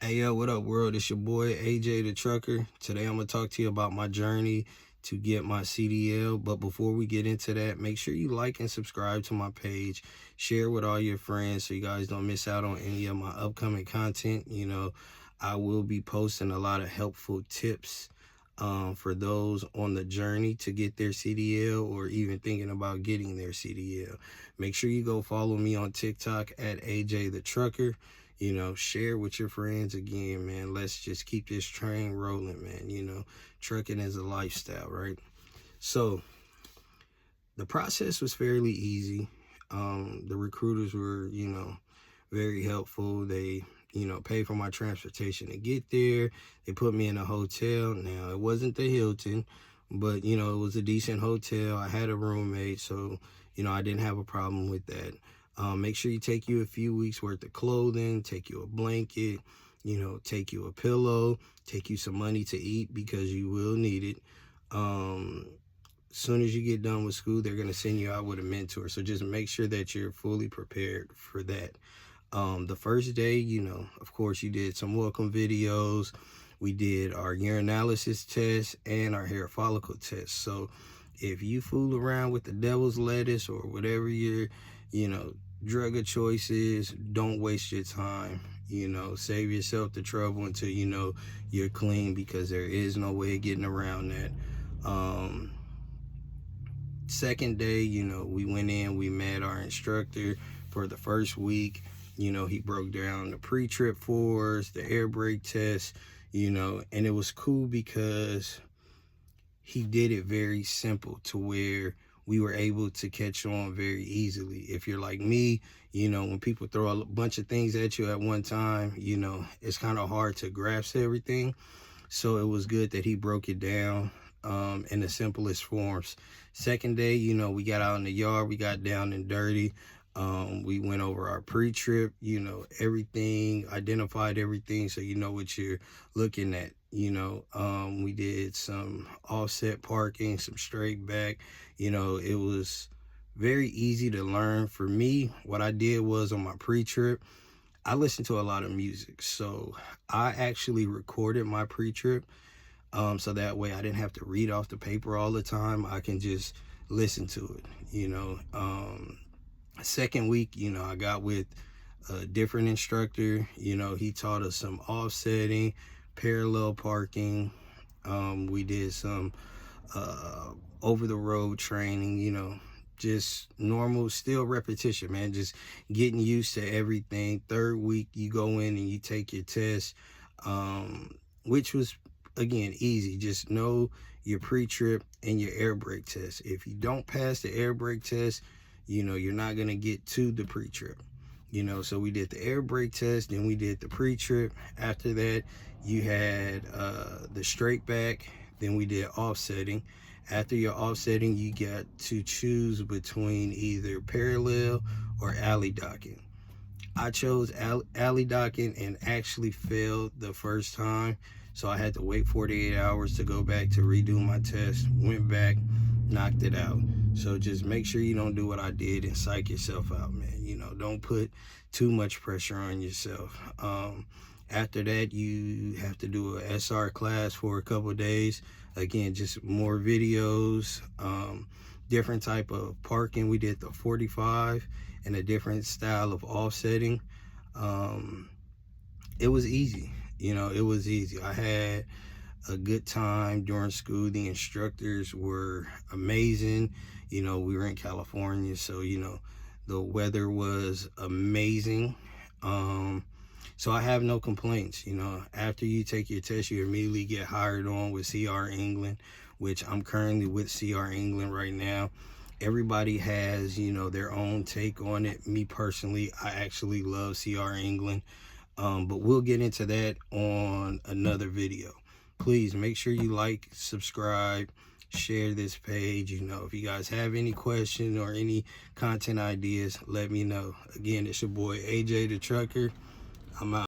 Hey yo, what up world? It's your boy AJ the Trucker. Today I'm gonna talk to you about my journey to get my CDL. But before we get into that, make sure you like and subscribe to my page. Share with all your friends so you guys don't miss out on any of my upcoming content. I will be posting a lot of helpful tips for those on the journey to get their CDL or even thinking about getting their CDL. Make sure you go follow me on TikTok at AJ the Trucker. Share with your friends. Again, man, let's just keep this train rolling, man. Trucking is a lifestyle, right? So the process was fairly easy. The recruiters were, very helpful. They, paid for my transportation to get there. They put me in a hotel. Now, it wasn't the Hilton, but, it was a decent hotel. I had a roommate, so, I didn't have a problem with that. Make sure you take you a few weeks worth of clothing, take you a blanket, take you a pillow, take you some money to eat because you will need it. As soon as you get done with school, they're going to send you out with a mentor. So just make sure that you're fully prepared for that. The first day, of course, you did some welcome videos. We did our urinalysis test and our hair follicle test. So if you fool around with the devil's lettuce or whatever your, drug of choice is, don't waste your time. Save yourself the trouble until you're clean, because there is no way of getting around that. Second day, we went in, we met our instructor for the first week. He broke down the pre-trip for us, the air brake test, and it was cool because he did it very simple to where we were able to catch on very easily. If you're like me, when people throw a bunch of things at you at one time, it's kind of hard to grasp everything. So it was good that he broke it down in the simplest forms. Second day, we got out in the yard, we got down and dirty. We went over our pre-trip, everything, identified everything so you know what you're looking at. We did some offset parking, some straight back. It was very easy to learn. For me, what I did was on my pre-trip, I listened to a lot of music. So I actually recorded my pre-trip. So that way I didn't have to read off the paper all the time. I can just listen to it. Second week, I got with a different instructor. He taught us some offsetting, parallel parking. We did some over the road training, just normal, still repetition, man, just getting used to everything. Third week, you go in and you take your test, which was, again, easy. Just know your pre-trip and your air brake test. If you don't pass the air brake test, you're not going to get to the pre-trip. So we did the air brake test, then we did the pre-trip. After that, you had the straight back, then we did offsetting. After your offsetting, you got to choose between either parallel or alley docking. I chose alley docking and actually failed the first time. So I had to wait 48 hours to go back to redo my test. Went back, knocked it out. So just make sure you don't do what I did and psych yourself out, man. Don't put too much pressure on yourself. After that, you have to do a SR class for a couple of days. Again, just more videos, different type of parking. We did the 45 and a different style of offsetting. It was easy. It was easy. I had a good time during school. The instructors were amazing. We were in California, so, the weather was amazing. So I have no complaints. After you take your test, you immediately get hired on with CR England, which I'm currently with CR England right now. Everybody has, their own take on it. Me personally, I actually love CR England. But we'll get into that on another video. Please make sure you like, subscribe, share this page. If you guys have any questions or any content ideas, let me know. Again, it's your boy AJ the Trucker. I'm out.